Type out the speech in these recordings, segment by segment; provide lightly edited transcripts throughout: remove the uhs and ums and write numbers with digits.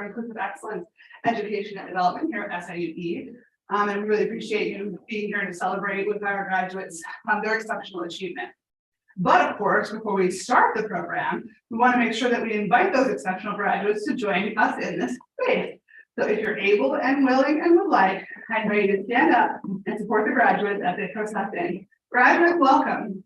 for Inclusive Excellence Education and Development here at SIUE. And we really appreciate you being here to celebrate with our graduates their exceptional achievement. But of course, before we start the program, we want to make sure that we invite those exceptional graduates to join us in this space. So if you're able and willing and would like, I invite you to stand up and support the graduates as they process in. Graduates, welcome.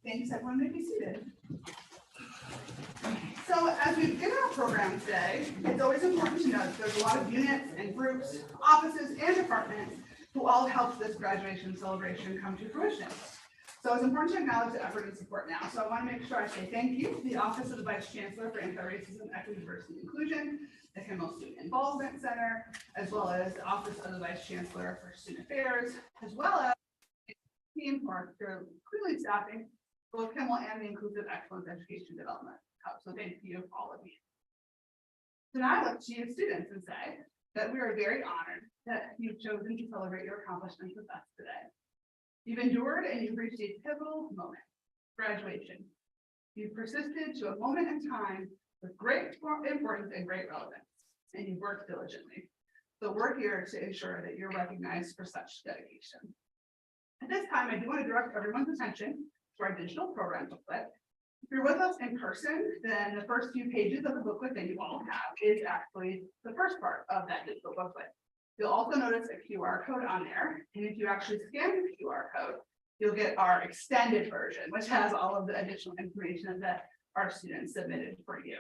Thanks, everyone may be seated. So as we begin our program today, it's always important to note that there's a lot of units and groups, offices, and departments who all helped this graduation celebration come to fruition. So it's important to acknowledge the effort and support now. So I want to make sure I say thank you to the Office of the Vice Chancellor for Anti-Racism, Equity, Diversity, and Inclusion, the Kimmel Student Involvement Center, as well as the Office of the Vice Chancellor for Student Affairs, as well as the team who are clearly staffing both Kimmel and the Inclusive Excellence Education Development Hub. So thank you, all of you. So now I look to you students and say that we are very honored that you've chosen to celebrate your accomplishments with us today. You've endured and you've reached a pivotal moment, graduation. You've persisted to a moment in time with great importance and great relevance, and you've worked diligently. So we're here to ensure that you're recognized for such dedication. At this time, I do want to direct everyone's attention to our digital program booklet. If you're with us in person, then the first few pages of the booklet that you all have is actually the first part of that digital booklet. You'll also notice a QR code on there, and if you actually scan the QR code, you'll get our extended version, which has all of the additional information that our students submitted for you.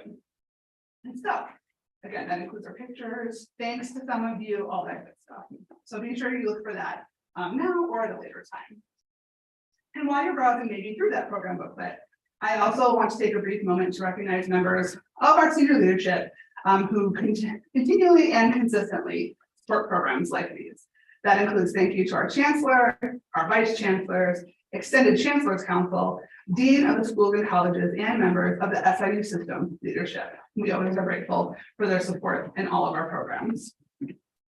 And so, again, that includes our pictures, thanks to some of you, all that good stuff. So be sure you look for that now or at a later time. And while you're browsing maybe through that program booklet, I also want to take a brief moment to recognize members of our senior leadership who continually and consistently support programs like these. That includes thank you to our chancellor, our vice chancellors, extended chancellor's council, dean of the schools and colleges, and members of the SIU system leadership. We always are grateful for their support in all of our programs.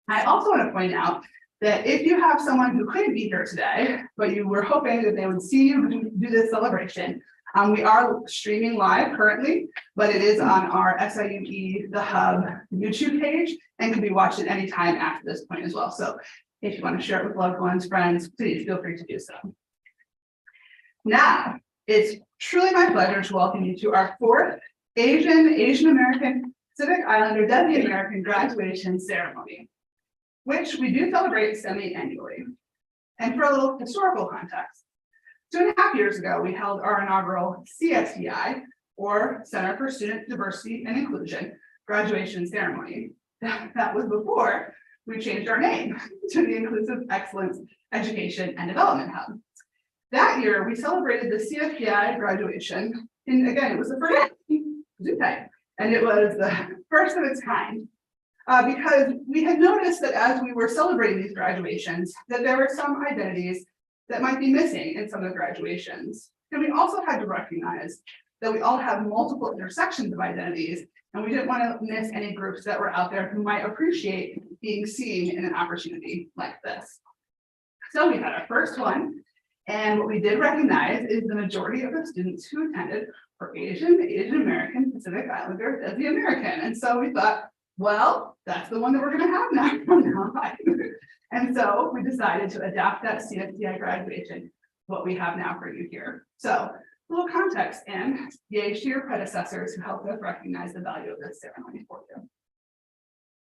I also want to point out that if you have someone who couldn't be here today, but you were hoping that they would see you do this celebration, we are streaming live currently, but it is on our SIUE The Hub YouTube page and can be watched at any time after this point as well. So if you want to share it with loved ones, friends, please feel free to do so. Now, it's truly my pleasure to welcome you to our fourth Asian American, Pacific Islander, Desi American graduation ceremony, which we do celebrate semi-annually. And for a little historical context, 2.5 years ago, we held our inaugural CSDI, or Center for Student Diversity and Inclusion, graduation ceremony. That was before we changed our name to the Inclusive Excellence Education and Development Hub. That year, we celebrated the CSDI graduation, and again, it was the first, and it was the first of its kind. Because we had noticed that as we were celebrating these graduations, that there were some identities that might be missing in some of the graduations. And we also had to recognize that we all have multiple intersections of identities, and we didn't want to miss any groups that were out there who might appreciate being seen in an opportunity like this. So we had our first one, and what we did recognize is the majority of the students who attended were Asian American, Pacific Islander, Desi American. And so we thought, well, that's the one that we're going to have now from now on. And so we decided to adapt that CSDI graduation, what we have now for you here. So a little context, and yay to your predecessors who helped us recognize the value of this ceremony for you.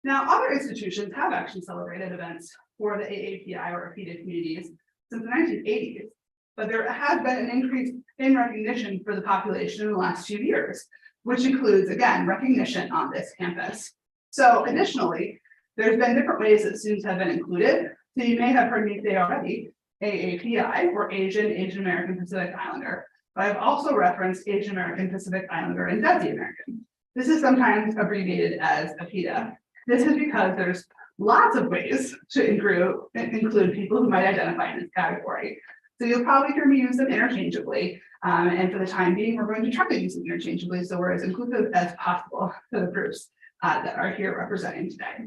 Now, other institutions have actually celebrated events for the AAPI or API communities since the 1980s, but there has been an increase in recognition for the population in the last few years, which includes, again, recognition on this campus. So additionally, there's been different ways that students have been included. So you may have heard me say already, AAPI, or Asian American, Pacific Islander, but I've also referenced Asian American, Pacific Islander, and Desi American. This is sometimes abbreviated as APIDA. This is because there's lots of ways to include people who might identify in this category. So you'll probably hear me use them interchangeably. And for the time being, we're going to try to use them interchangeably so we're as inclusive as possible to the groups that are here representing today.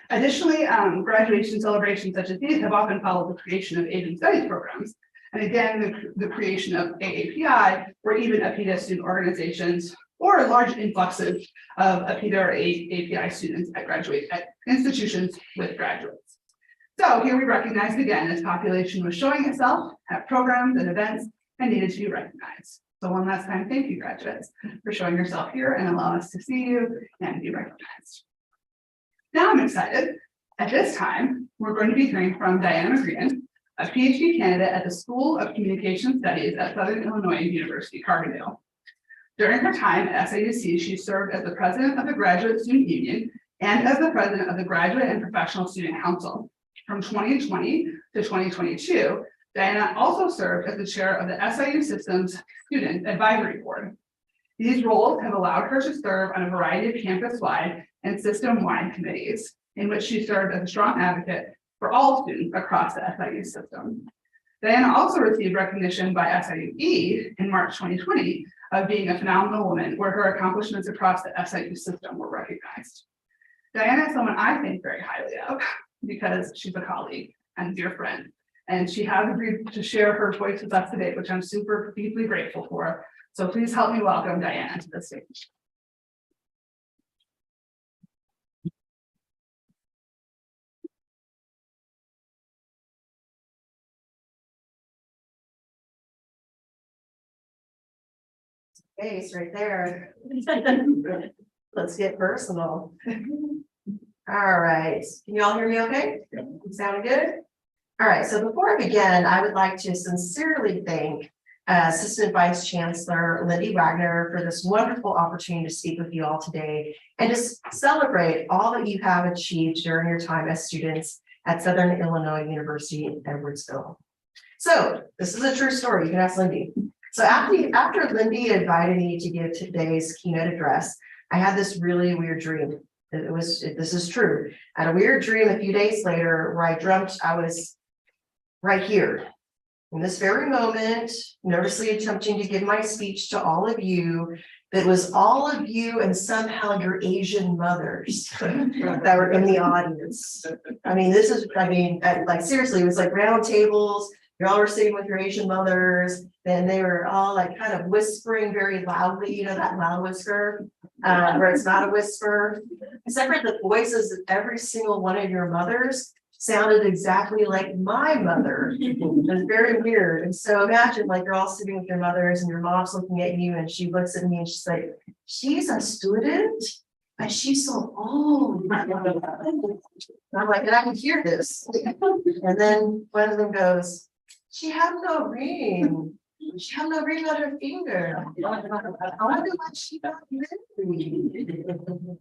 Additionally, graduation celebrations such as these have often followed the creation of Asian studies programs. And again, the creation of AAPI or even APIDA student organizations or large influxes of APIDA or AAPI students at institutions with graduates. So here we recognized again, this population was showing itself at programs and events and needed to be recognized. So one last time, thank you graduates for showing yourself here and allow us to see you and be recognized. Now I'm excited. At this time, we're going to be hearing from Diana McGreehan, a PhD candidate at the School of Communication Studies at Southern Illinois University, Carbondale. During her time at SIUC, she served as the president of the Graduate Student Union and as the president of the Graduate and Professional Student Council. From 2020 to 2022, Diana also served as the chair of the SIU Systems Student Advisory Board. These roles have allowed her to serve on a variety of campus-wide and system-wide committees, in which she served as a strong advocate for all students across the SIU system. Diana also received recognition by SIUE in March 2020 of being a phenomenal woman, where her accomplishments across the SIU system were recognized. Diana is someone I think very highly of because she's a colleague and a dear friend, and she has agreed to share her voice with us today, which I'm super deeply grateful for. So please help me welcome Diana to the stage. Face right there. Let's get personal. All right, can you all hear me okay? Sound good? All right, so before I begin, I would like to sincerely thank Assistant Vice Chancellor Lindy Wagner for this wonderful opportunity to speak with you all today and just celebrate all that you have achieved during your time as students at Southern Illinois University in Edwardsville. So this is a true story. You can ask Lindy. So after Lindy invited me to give today's keynote address, I had this really weird dream. This is true. I had a weird dream a few days later where I dreamt I was right here in this very moment, nervously attempting to give my speech to all of you. That was all of you and somehow your Asian mothers that were in the audience. I mean, like seriously, it was like round tables. You all were sitting with your Asian mothers, and they were all like kind of whispering very loudly, you know, that loud whisper, where it's not a whisper. Except for the voices of every single one of your mothers sounded exactly like my mother. It was very weird. And so imagine like you're all sitting with your mothers and your mom's looking at you and she looks at me and she's like, she's a student, but she's so old. And I'm like, and I can hear this. And then one of them goes, she had no ring. She had no ring on her finger. I wonder why she got married.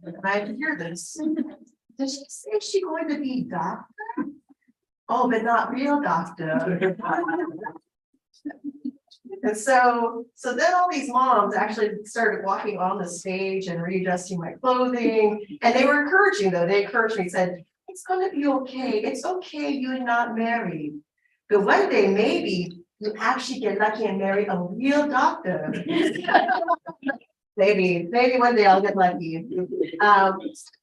And I can hear this. Did she say she's going to be doctor? Oh, but not real doctor. And so then all these moms actually started walking on the stage and readjusting my clothing. And they were encouraging though. They encouraged me, said, it's going to be okay. It's okay, you're not married. But one day, maybe you actually get lucky and marry a real doctor. maybe one day I'll get lucky. I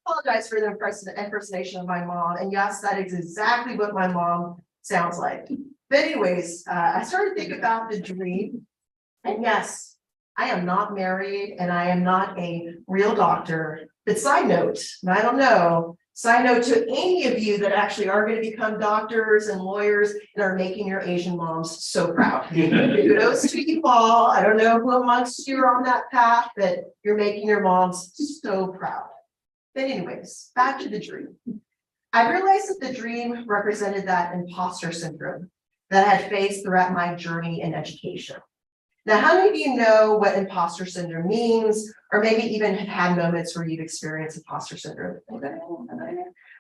apologize for the impersonation of my mom. And yes, that is exactly what my mom sounds like. But anyways, I started thinking about the dream. And yes, I am not married and I am not a real doctor. But side note, and I don't know, side note to any of you that actually are going to become doctors and lawyers and are making your Asian moms so proud. Kudos to you all. I don't know who amongst you are on that path, but you're making your moms so proud. But anyways, back to the dream. I realized that the dream represented that imposter syndrome that I had faced throughout my journey in education. Now, how many of you know what imposter syndrome means, or maybe even have had moments where you've experienced imposter syndrome?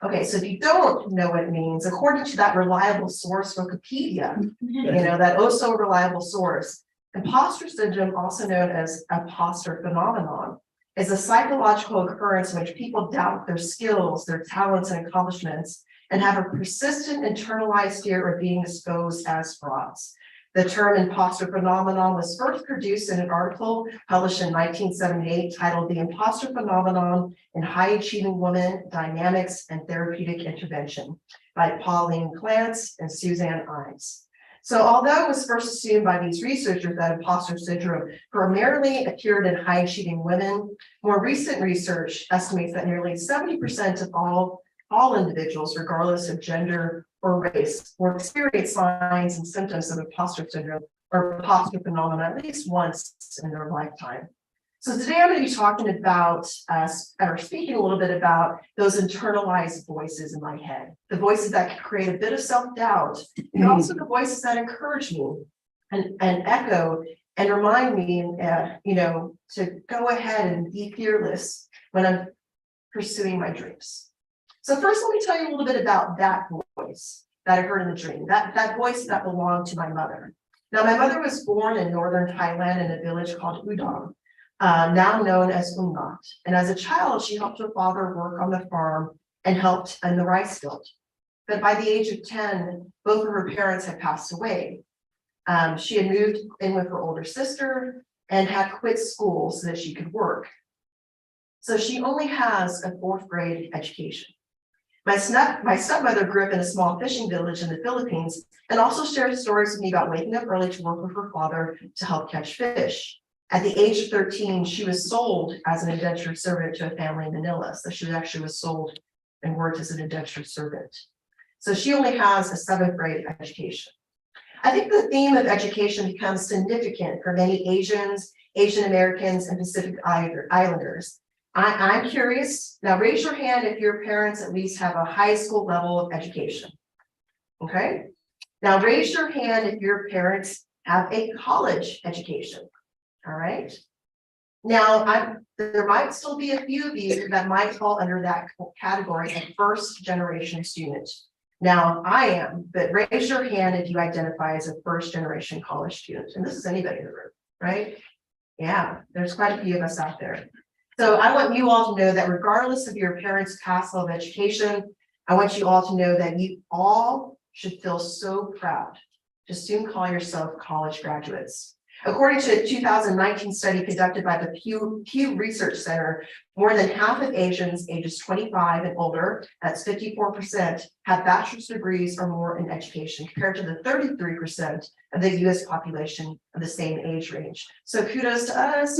Okay, so if you don't know what it means, according to that reliable source, Wikipedia, you know, that oh so reliable source, imposter syndrome, also known as imposter phenomenon, is a psychological occurrence in which people doubt their skills, their talents, and accomplishments, and have a persistent internalized fear of being exposed as frauds. The term imposter phenomenon was first produced in an article published in 1978 titled "The Imposter Phenomenon in High Achieving Women, Dynamics and Therapeutic Intervention" by Pauline Clance and Suzanne Ives. So although it was first assumed by these researchers that imposter syndrome primarily appeared in high achieving women, more recent research estimates that nearly 70% of all individuals, regardless of gender or race, will experience signs and symptoms of imposter syndrome or imposter phenomenon at least once in their lifetime. So today I'm going to be talking about or speaking a little bit about those internalized voices in my head, the voices that can create a bit of self-doubt, and also the voices that encourage me and echo and remind me, to go ahead and be fearless when I'm pursuing my dreams. So first, let me tell you a little bit about that voice that I heard in the dream, that voice that belonged to my mother. Now, my mother was born in northern Thailand in a village called Udon, now known as Umnot. And as a child, she helped her father work on the farm and helped in the rice field. But by the age of 10, both of her parents had passed away. She had moved in with her older sister and had quit school so that she could work. So she only has a 4th grade education. My stepmother grew up in a small fishing village in the Philippines and also shared stories with me about waking up early to work with her father to help catch fish. At the age of 13, she was sold as an indentured servant to a family in Manila. So she actually was sold and worked as an indentured servant. So she only has a 7th grade education. I think the theme of education becomes significant for many Asians, Asian Americans, and Pacific Islanders. I'm curious. Now raise your hand if your parents at least have a high school level of education. Okay. Now raise your hand if your parents have a college education. All right. Now there might still be a few of you that might fall under that category of 1st generation student. Now I am, but raise your hand if you identify as a 1st generation college student. And this is anybody in the room, right? Yeah, there's quite a few of us out there. So I want you all to know that regardless of your parents' past level of education, I want you all to know that you all should feel so proud to soon call yourself college graduates. According to a 2019 study conducted by the Pew Research Center, more than half of Asians ages 25 and older, that's 54%, have bachelor's degrees or more in education, compared to the 33% of the US population of the same age range. So kudos to us.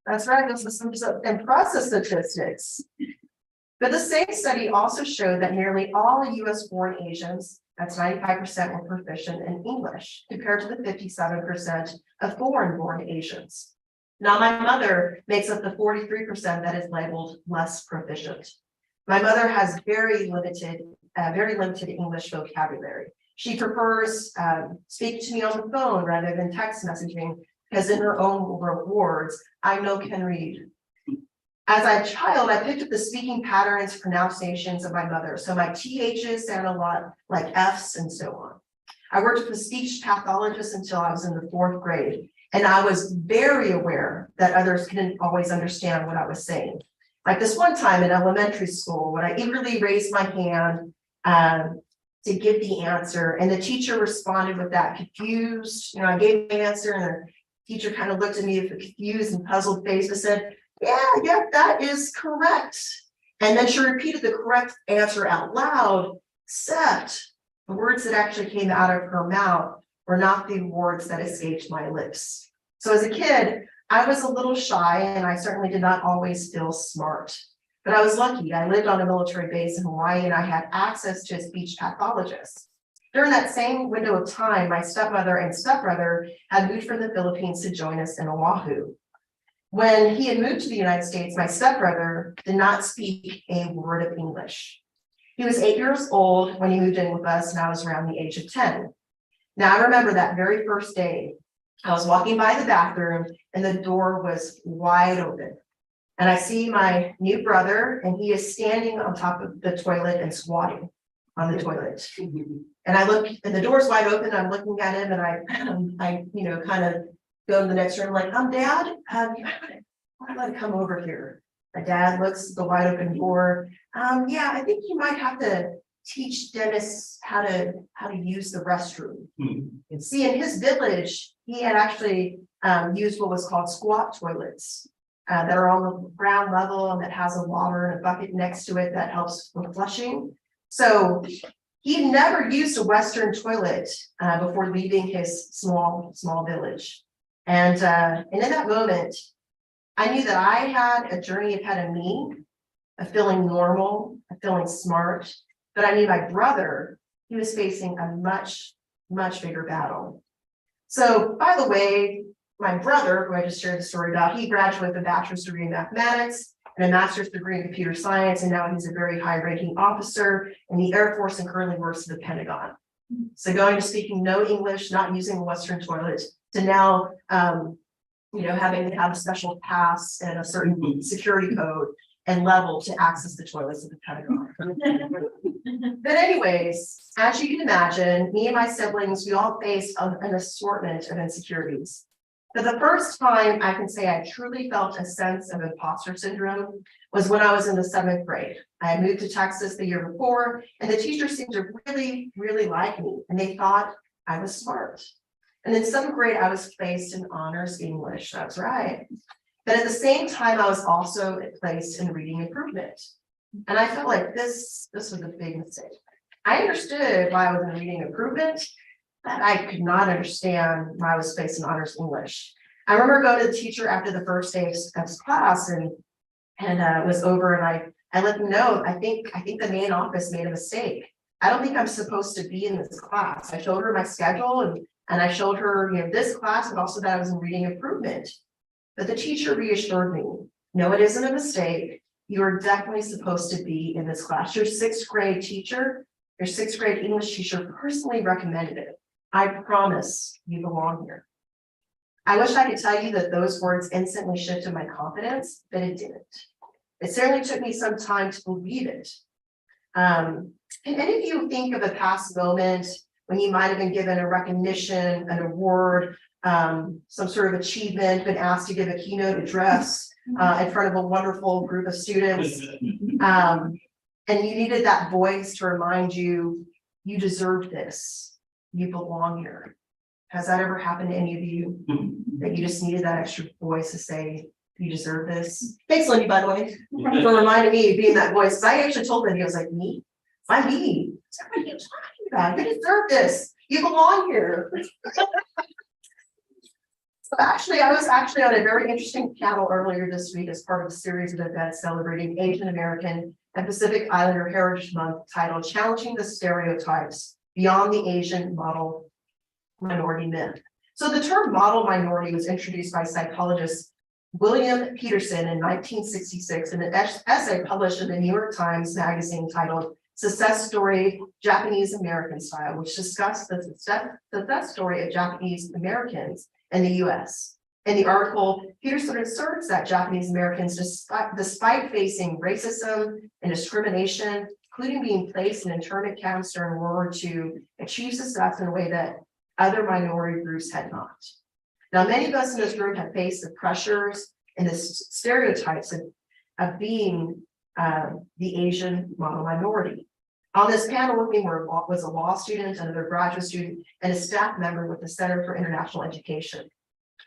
That's right, those are some impressive statistics. But the same study also showed that nearly all US-born Asians, that's 95%, were proficient in English, compared to the 57% of foreign-born Asians. Now, my mother makes up the 43% that is labeled less proficient. My mother has very limited English vocabulary. She prefers speaking to me on the phone rather than text messaging, because in her own words, I can read. As a child, I picked up the speaking patterns, pronunciations of my mother. So my THs sound a lot like Fs and so on. I worked with a speech pathologist until I was in the 4th grade. And I was very aware that others couldn't always understand what I was saying. Like this one time in elementary school, when I eagerly raised my hand to give the answer, and the teacher responded with that confused, I gave the answer, and the teacher kind of looked at me with a confused and puzzled face and said, yeah, that is correct. And then she repeated the correct answer out loud, except the words that actually came out of her mouth were not the words that escaped my lips. So as a kid, I was a little shy, and I certainly did not always feel smart. But I was lucky. I lived on a military base in Hawaii, and I had access to a speech pathologist. During that same window of time, my stepmother and stepbrother had moved from the Philippines to join us in Oahu. When he had moved to the United States, my stepbrother did not speak a word of English. He was 8 years old when he moved in with us, and I was around the age of 10. Now, I remember that very first day, I was walking by the bathroom, and the door was wide open. And I see my new brother, and he is standing on top of the toilet and squatting on the toilet. And I look, and the door's wide open. I'm looking at him, and I kind of Go to the next room, like, Dad, I'd like to come over here. My dad looks at the wide open door. Yeah, I think you might have to teach Dennis how to use the restroom. And see, in his village, he had actually used what was called squat toilets that are on the ground level and that has a water and a bucket next to it that helps with flushing. So he never used a Western toilet before leaving his small village. And in that moment, I knew that I had a journey ahead of me, of feeling normal, of feeling smart, but I knew my brother, he was facing a much bigger battle. So, by the way, my brother, who I just shared the story about, he graduated with a bachelor's degree in mathematics and a master's degree in computer science, and now he's a very high-ranking officer in the Air Force and currently works at the Pentagon. So going to speaking no English, not using a Western toilet, to now having to have a special pass and a certain security code and level to access the toilets of the Pentagon. But anyways, as you can imagine, me and my siblings, we all faced an assortment of insecurities. For the first time, I can say I truly felt a sense of imposter syndrome was when I was in the 7th grade. I had moved to Texas the year before, and the teachers seemed to really like me, and they thought I was smart. And in 7th grade, I was placed in honors English. That's right. But at the same time, I was also placed in reading improvement. And I felt like this was a big mistake. I understood why I was in reading improvement, but I could not understand why I was placed in honors English. I remember going to the teacher after the first day of class and it was over, and I let them know, I think the main office made a mistake. I don't think I'm supposed to be in this class. I showed her my schedule and I showed her, this class, but also that I was in reading improvement. But the teacher reassured me, no, it isn't a mistake. You are definitely supposed to be in this class. Your 6th grade teacher, your 6th grade English teacher personally recommended it. I promise you belong here. I wish I could tell you that those words instantly shifted my confidence, but it didn't. It certainly took me some time to believe it. Can any of you think of a past moment when you might have been given a recognition, an award, some sort of achievement, been asked to give a keynote address in front of a wonderful group of students, and you needed that voice to remind you, you deserve this, you belong here? Has that ever happened to any of you, that you just needed that extra voice to say, you deserve this? Thanks, Lindy, by the way, for reminding me of being that voice. I actually told Lindy, I was like, me? Why me? What are you talking about? You deserve this. You belong here. So actually, I was actually on a very interesting panel earlier this week as part of a series of events celebrating Asian American and Pacific Islander Heritage Month titled Challenging the Stereotypes Beyond the Asian Model Minority Myth. So the term model minority was introduced by psychologist William Peterson in 1966 in an essay published in the New York Times Magazine titled Success Story Japanese American Style, which discussed the success story of Japanese Americans in the US. In the article, Peterson asserts that Japanese Americans, despite facing racism and discrimination, including being placed in internment camps during World War II, achieved success in a way that other minority groups had not. Now, many of us in this room have faced the pressures and the stereotypes of being the Asian model minority. On this panel with me was a law student, another graduate student, and a staff member with the Center for International Education.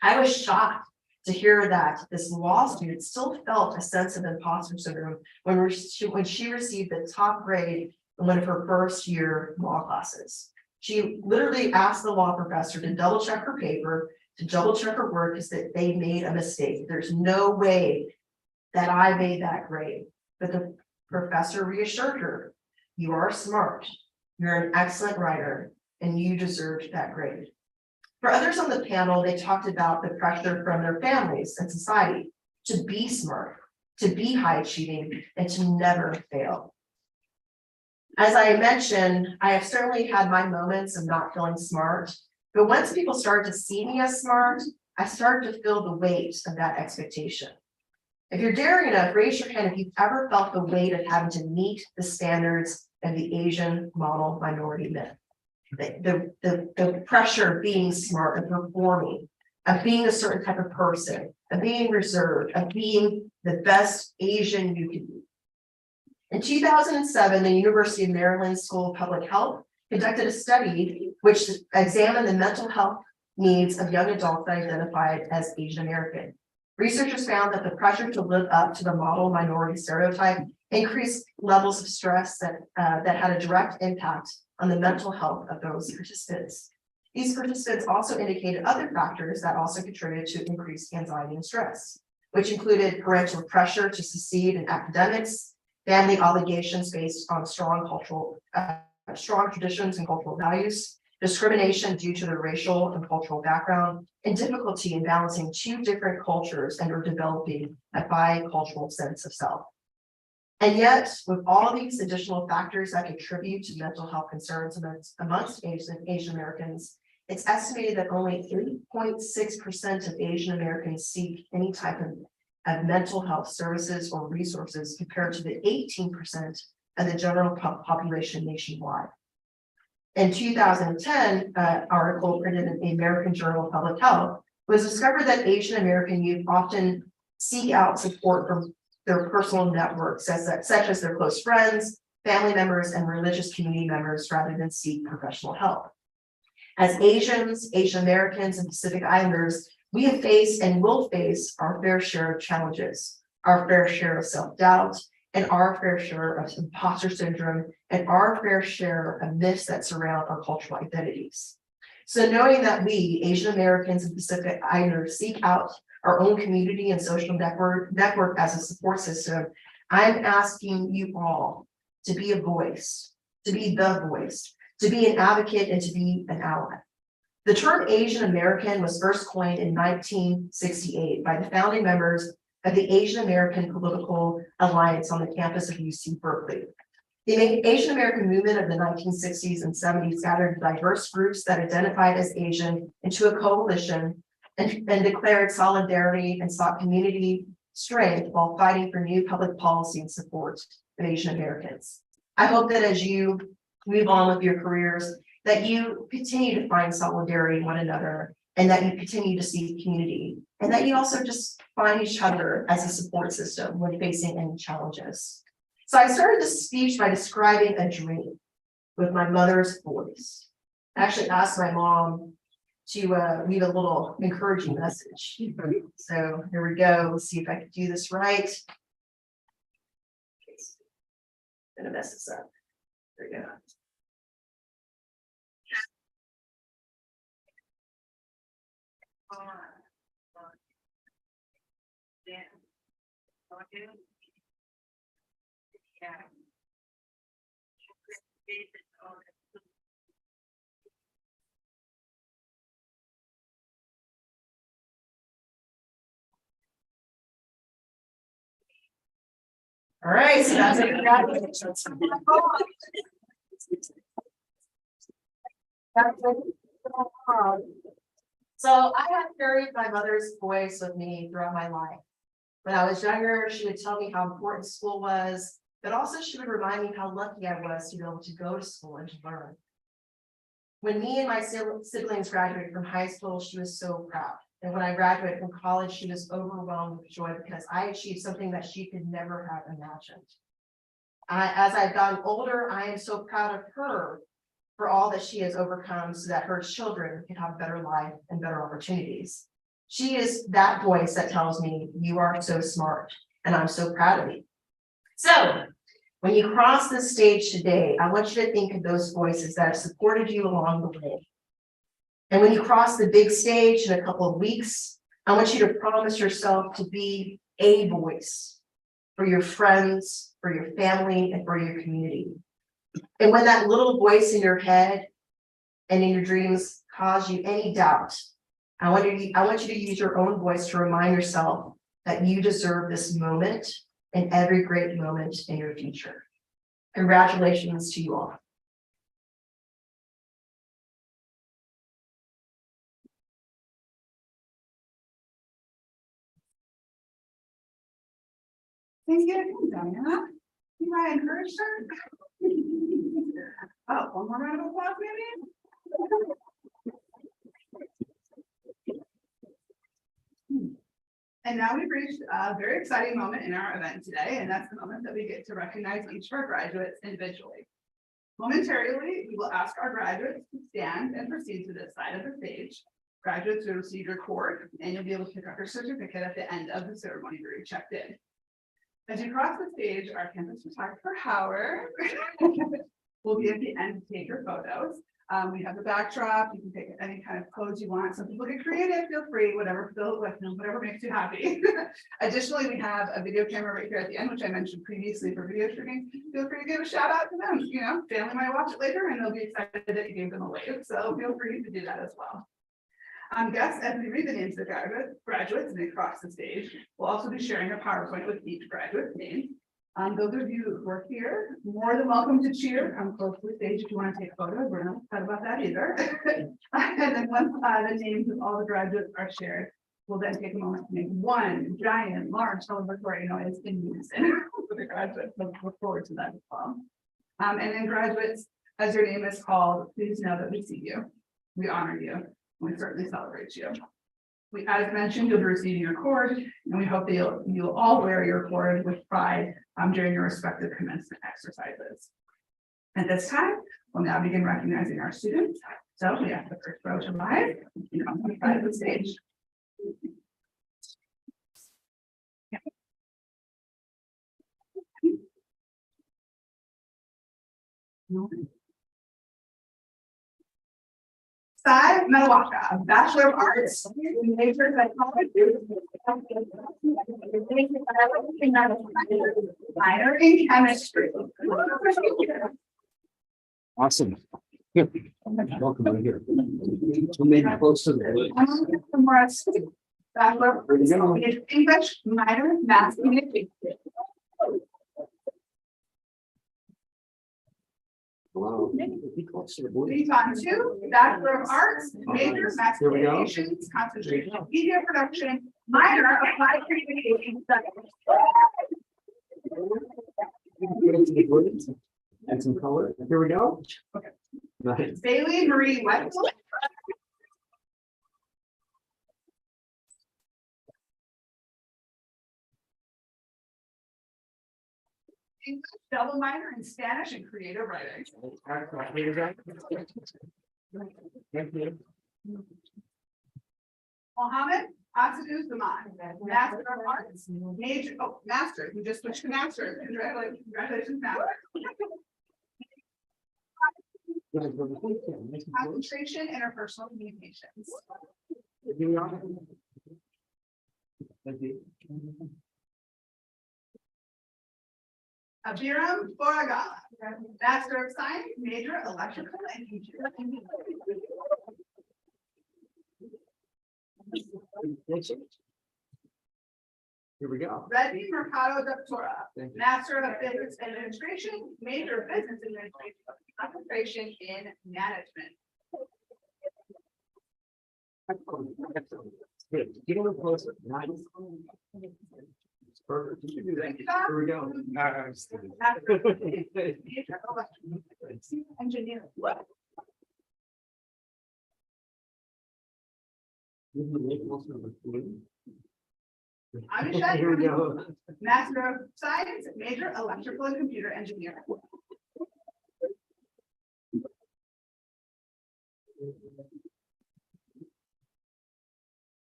I was shocked to hear that this law student still felt a sense of imposter syndrome when she received the top grade in one of her first year law classes. She literally asked the law professor to double check her paper, to double check her work, is that they made a mistake. There's no way that I made that grade. But the professor reassured her, you are smart, you're an excellent writer, and you deserved that grade. For others on the panel, they talked about the pressure from their families and society to be smart, to be high achieving, and to never fail. As I mentioned, I have certainly had my moments of not feeling smart, but once people started to see me as smart, I started to feel the weight of that expectation. If you're daring enough, raise your hand if you've ever felt the weight of having to meet the standards of the Asian model minority myth. The pressure of being smart and performing, of being a certain type of person, of being reserved, of being the best Asian you could be. In 2007, the University of Maryland School of Public Health conducted a study which examined the mental health needs of young adults identified as Asian American. Researchers found that the pressure to live up to the model minority stereotype increased levels of stress that had a direct impact on the mental health of those participants. These participants also indicated other factors that also contributed to increased anxiety and stress, which included parental pressure to succeed in academics, family obligations based on strong traditions and cultural values, discrimination due to their racial and cultural background, and difficulty in balancing two different cultures and or developing a bicultural sense of self. And yet, with all these additional factors that contribute to mental health concerns amongst Asian Americans, it's estimated that only 3.6% of Asian Americans seek any type of mental health services or resources compared to the 18% of the general population nationwide. In 2010, article printed in the American Journal of Public Health was discovered that Asian American youth often seek out support from their personal networks, such as their close friends, family members, and religious community members, rather than seek professional help. As Asians, Asian Americans, and Pacific Islanders, we have faced and will face our fair share of challenges, our fair share of self-doubt, and our fair share of imposter syndrome, and our fair share of myths that surround our cultural identities. So knowing that we, Asian Americans and Pacific Islanders, seek out our own community and social network as a support system, I'm asking you all to be a voice, to be the voice, to be an advocate, and to be an ally. The term Asian American was first coined in 1968 by the founding members of the Asian American Political Alliance on the campus of UC Berkeley. The Asian American movement of the 1960s and 70s gathered diverse groups that identified as Asian into a coalition and declared solidarity and sought community strength while fighting for new public policy and support of Asian Americans. I hope that as you move on with your careers, that you continue to find solidarity in one another, and that you continue to seek community, and that you also just find each other as a support system when facing any challenges. So I started this speech by describing a dream with my mother's voice. I actually asked my mom to leave a little encouraging message. So here we go. Let's see if I can do this right. I'm gonna mess this up. There we go. All right, so that's it. So I have carried my mother's voice with me throughout my life. When I was younger, she would tell me how important school was, but also she would remind me how lucky I was to be able to go to school and to learn. When me and my siblings graduated from high school, she was so proud. And when I graduated from college, she was overwhelmed with joy because I achieved something that she could never have imagined. As I've gotten older, I am so proud of her for all that she has overcome so that her children can have a better life and better opportunities. She is that voice that tells me, you are so smart, and I'm so proud of you. So when you cross this stage today, I want you to think of those voices that have supported you along the way. And when you cross the big stage in a couple of weeks, I want you to promise yourself to be a voice for your friends, for your family, and for your community. And when that little voice in your head and in your dreams cause you any doubt, I want you to use your own voice to remind yourself that you deserve this moment and every great moment in your future. Congratulations to you all. Thank you, Diana. You might encourage her. Oh, one more round of applause, maybe? And now we've reached a very exciting moment in our event today, and that's the moment that we get to recognize each of our graduates individually. Momentarily, we will ask our graduates to stand and proceed to this side of the stage. Graduates will receive your cord, and you'll be able to pick up your certificate at the end of the ceremony where you checked in. As you cross the stage, our campus photographer, Howard, will be at the end to take your photos. We have the backdrop. You can pick any kind of pose you want. Some people get creative, feel free, whatever makes you happy. Additionally, we have a video camera right here at the end, which I mentioned previously for video streaming. Feel free to give a shout out to them. You know, family might watch it later and they'll be excited that you gave them a wave. So feel free to do that as well. Guests, as we read the names of the graduates and they cross the stage, we'll also be sharing a PowerPoint with each graduate's name. Those of you who are here, more than welcome to cheer. Come close to the stage if you want to take photos. We're not upset about that either. And then once the names of all the graduates are shared, we'll then take a moment to make one giant, large celebratory noise in unison for the graduates. So look forward to that as well. And then graduates, as your name is called, please know that we see you. We honor you. We certainly celebrate you. As mentioned, you'll be receiving your cord, and we hope that you'll all wear your cord with pride during your respective commencement exercises. At this time, we'll now begin recognizing our students. So we have the first row to rise and come to the side of the stage. Sai Melwaka, Bachelor of Arts, major in psychology, minor in chemistry. Awesome. Welcome over here. Maybe close to the Bachelor of Arts, English, minor, math, communication. Wow. Be close to the board. Lead on to Bachelor of Arts, major, mass Here we go. communications, concentration in media production, minor, applied communication studies. Get into the board and some color. Here we go. Okay. Nice. Bailey Marie Wetzel. English, double minor in Spanish and creative writing. Mohammed Asaduz Zaman, Master of Arts, Master, you just switched to Master. Congratulations, Master. Concentration, interpersonal communications. Abiram Boragala, Master of Science, major electrical and computer engineering. Here we go. Reddy Mercado Doctora, Master of Business Administration, major business administration, concentration in management. Good. Get a little closer. Nice. Perfect. You should do that. Here we go. Engineering. Here we go. Master of Science, major electrical and computer engineering.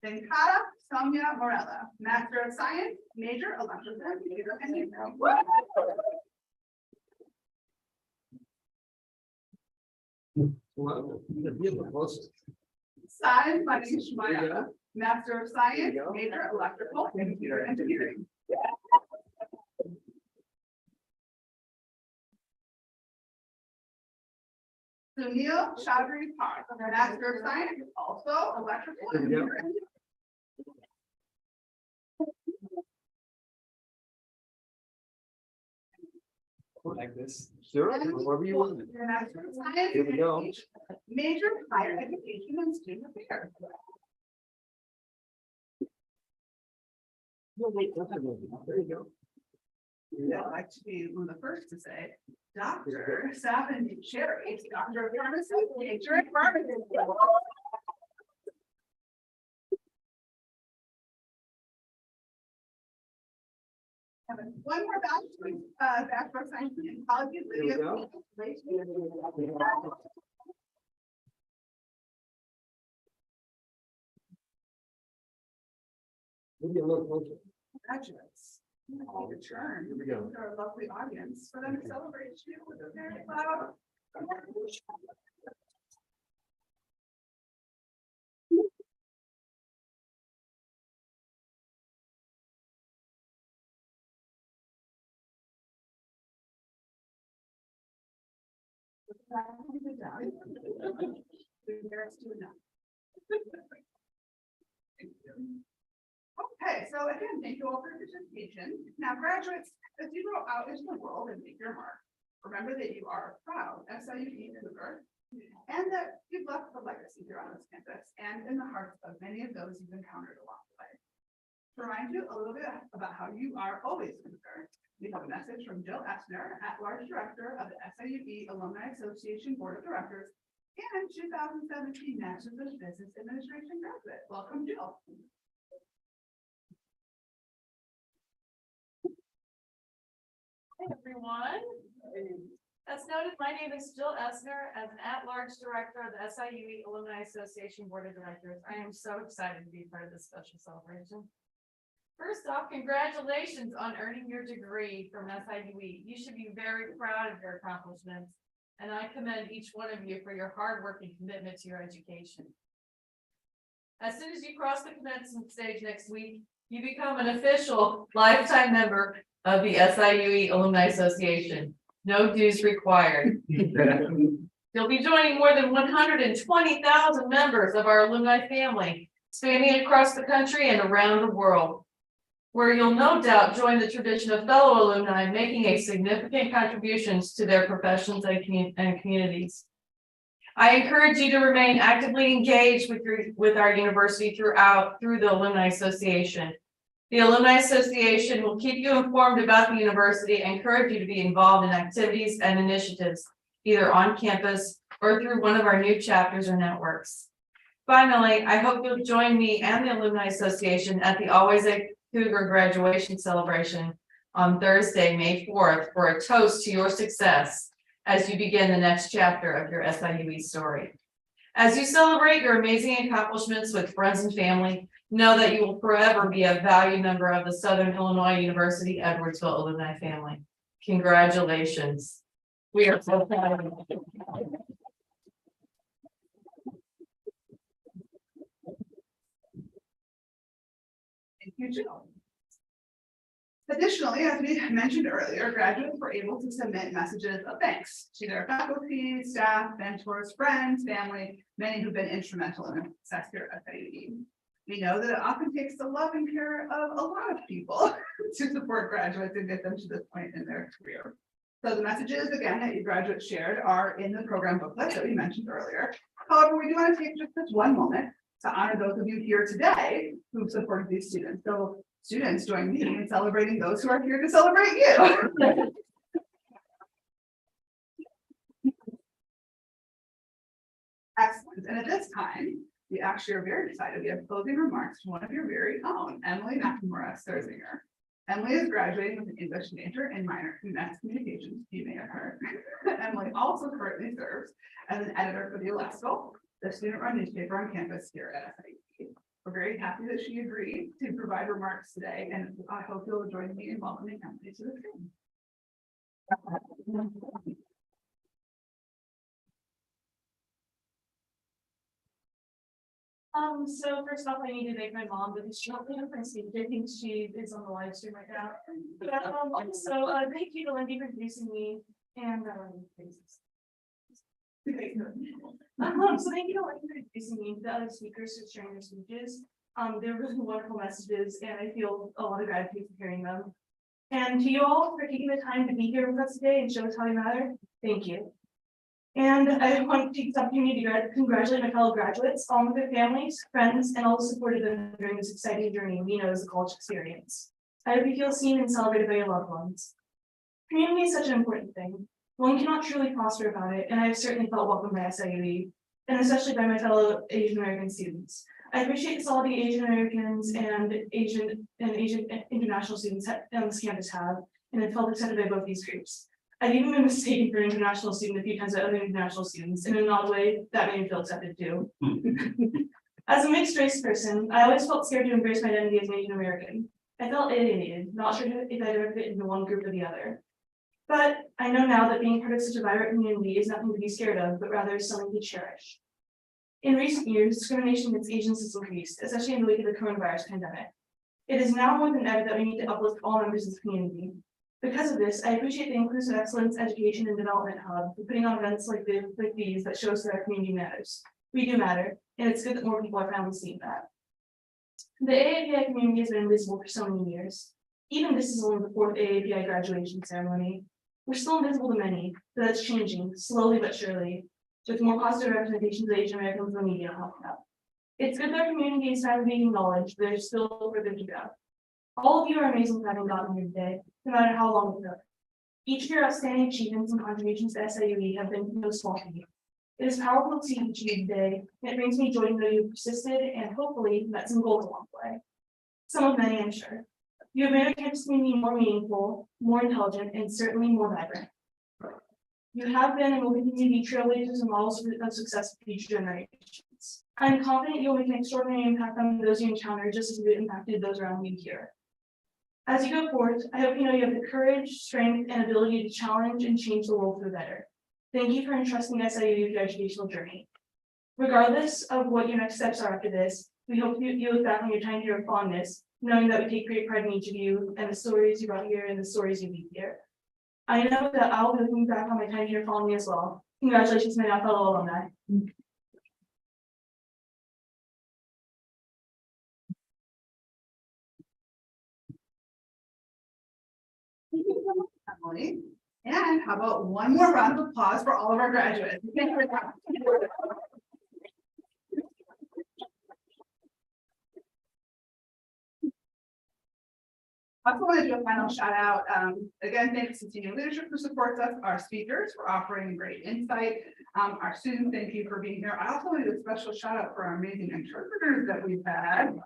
Venkata Soumya Morella, Master of Science, major electrical and computer engineering. Well, you're the closest. Sai Manish Maya, Master of Science, major electrical and computer engineering. Sunil Chaudhary Park, Master of Science, also electrical and computer engineering. Like this. Sure. Whatever you want. Master of Science, Here we go. major higher education and student affairs. There you go. I'd like to be one of the first to say, Dr. Sapin Cherry, Doctor of Pharmacy, major in pharmacy. One more bachelor of science in college. Here we go. Maybe a little closer. Graduates. Return. Here we go. To our lovely audience for them to celebrate you with a very loud. Okay, so again, thank you all for your participation. Now, graduates, as you go out into the world and make your mark, remember that you are proud SIUE Cougar, and that you've left a legacy here on this campus and in the hearts of many of those you've encountered along the way. To remind you a little bit about how you are always Cougar, we have a message from Jill Essner, at-large director of the SIUE Alumni Association Board of Directors and 2017 Masters of Business Administration graduate. Welcome, Jill. Hi, everyone. As noted, my name is Jill Essner. As an at-large director of the SIUE Alumni Association Board of Directors, I am so excited to be part of this special celebration. First off, congratulations on earning your degree from SIUE. You should be very proud of your accomplishments, and I commend each one of you for your hard work and commitment to your education. As soon as you cross the commencement stage next week, you become an official lifetime member of the SIUE Alumni Association. No dues required. You'll be joining more than 120,000 members of our alumni family, spanning across the country and around the world, where you'll no doubt join the tradition of fellow alumni making a significant contributions to their professions and communities. I encourage you to remain actively engaged with our university through the Alumni Association. The Alumni Association will keep you informed about the university and encourage you to be involved in activities and initiatives, either on campus or through one of our new chapters or networks. Finally, I hope you'll join me and the Alumni Association at the Always a Cougar graduation celebration on Thursday, May 4th, for a toast to your success as you begin the next chapter of your SIUE story. As you celebrate your amazing accomplishments with friends and family, know that you will forever be a valued member of the Southern Illinois University Edwardsville alumni family. Congratulations. We are so proud of you. Thank you, Jill. Additionally, as we mentioned earlier, graduates were able to submit messages of thanks to their faculty, staff, mentors, friends, family, many who've been instrumental in their success here at SIUE. We know that it often takes the love and care of a lot of people to support graduates and get them to this point in their career. So the messages, again, that you graduates shared are in the program booklet that we mentioned earlier. However, we do want to take just this one moment to honor those of you here today who supported these students. So students, join me in celebrating those who are here to celebrate you. Excellent. And at this time, we actually are very excited. We have closing remarks from one of your very own, Emily McNamara-Sterzinger. Emily is graduating with an English major and minor in mass communications, you may have heard. Emily also currently serves as an editor for the Alesko, the student-run newspaper on campus here at SIUE. We're very happy that she agreed to provide remarks today, and I hope you'll join me in welcoming Emily to the screen. So first off, I need to thank my mom because she helped me with my speech. I think she is on the live stream right now. But so thank you to Lindy for introducing me and so thank you to Lindy for introducing me to the other speakers for sharing their speeches. They're really wonderful messages, and I feel a lot of gratitude for hearing them. And to you all for taking the time to be here with us today and show us how you matter. Thank you. And I want to take this opportunity to congratulate my fellow graduates, all of their families, friends, and all the support of them during this exciting journey we know as a college experience. I hope you feel seen and celebrated by your loved ones. Community is such an important thing. One cannot truly prosper without it, and I've certainly felt welcome by SIUE, and especially by my fellow Asian American students. I appreciate all the Asian Americans and Asian international students on this campus have, and I felt accepted by both these groups. I've even been mistaken for an international student a few times by other international students, and in an odd way, that made me feel accepted too. As a mixed race person, I always felt scared to embrace my identity as an Asian American. I felt alienated, not sure if I'd ever fit into one group or the other. But I know now that being part of such a vibrant community is nothing to be scared of, but rather something to cherish. In recent years, discrimination against Asians has increased, especially in the wake of the coronavirus pandemic. It is now more than ever that we need to uplift all members of the community. Because of this, I appreciate the Inclusive Excellence Education and Development Hub for putting on events like these that show us that our community matters. We do matter, and it's good that more people are finally seeing that. The AAPI community has been invisible for so many years. Even this is only the 4th AAPI graduation ceremony. We're still invisible to many, but that's changing, slowly but surely, with more positive representations of Asian Americans in the media helping out. It's good that our community is finally being acknowledged, but there's still further to go. All of you are amazing for having gotten here today, no matter how long it took. Each of your outstanding achievements and contributions to SIUE have been no small feat. It is powerful to see each of you today, and it brings me joy to know you've persisted and hopefully met some goals along the way. Some of many, I'm sure. You have made our campus community more meaningful, more intelligent, and certainly more vibrant. You have been and will continue to be trailblazers and models of success for future generations. I'm confident you'll make an extraordinary impact on those you encounter, just as you've impacted those around you here. As you go forth, I hope you know you have the courage, strength, and ability to challenge and change the world for the better. Thank you for entrusting SIU with your educational journey. Regardless of what your next steps are after this, we hope you look back on your time here with fondness, knowing that we take great pride in each of you and the stories you brought here and the stories you leave here. I know that I'll be looking back on my time here fondly as well. Congratulations, my now fellow alumni. Thank you so much, Emily. And how about one more round of applause for all of our graduates? I also want to do a final shout out. Again, thanks to senior leadership who supports us, our speakers for offering great insight. Our students, thank you for being here. I also want to do a special shout out for our amazing interpreters that we've had.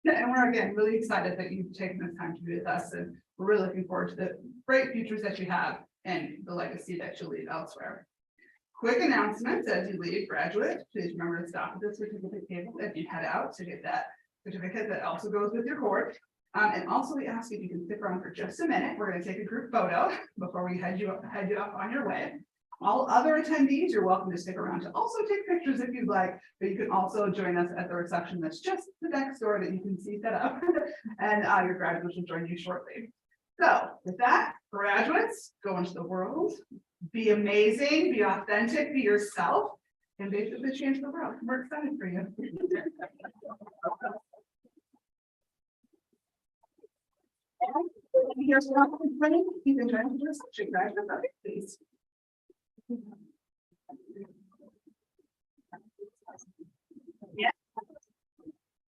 And we're again really excited that you've taken this time to be with us, and we're really looking forward to the great futures that you have and the legacy that you'll leave elsewhere. Quick announcements as you leave, graduates, please remember to stop at the certificate table as you head out to get that certificate that also goes with your cord. And also we ask if you can stick around for just a minute. We're going to take a group photo before we head you up on your way. All other attendees, you're welcome to stick around to also take pictures if you'd like, but you can also join us at the reception that's just the next door that you can see set up, and your graduates will join you shortly. So with that, graduates, go into the world, be amazing, be authentic, be yourself, and basically change the world. We're excited for you. Here's what I'm running. You can join the reception, graduates, please.